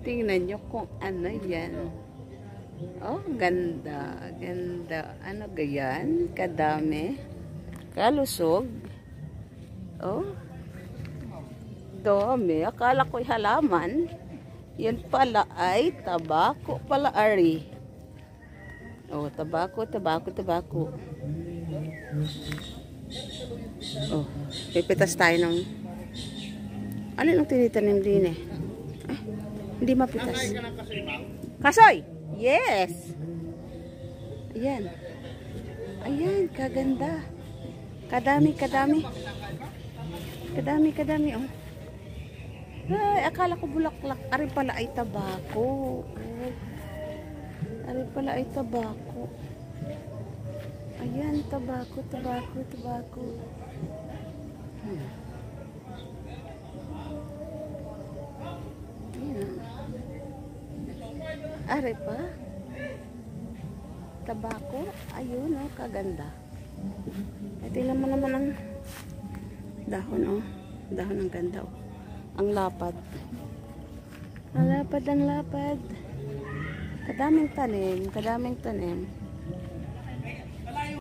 Tingnan nyo kung ano yan. Oh, ganda. Ganda. Ano gayan? Kadami. Kalusog. Oh. Dami. Akala ko'y halaman. Yan pala ay tabako pala ari. Oh, tabako. Oh, pipitas tayo ng... Ano yung tinitanim din eh? Ah, hindi mapitas. Kasoy! Yes! Ayan. Ayan, kaganda. Kadami. Kadami, oh. Ay, akala ko bulaklak. Ari pala ay tabako. Ari pala ay tabako. Ayan, tabako. Are pa? Tabako? Ayun, oh, kaganda. Ay, tingnan mo naman ang dahon, oh. Dahon ang ganda, oh. Ang lapad. Ang lapad. Kadaming tanim.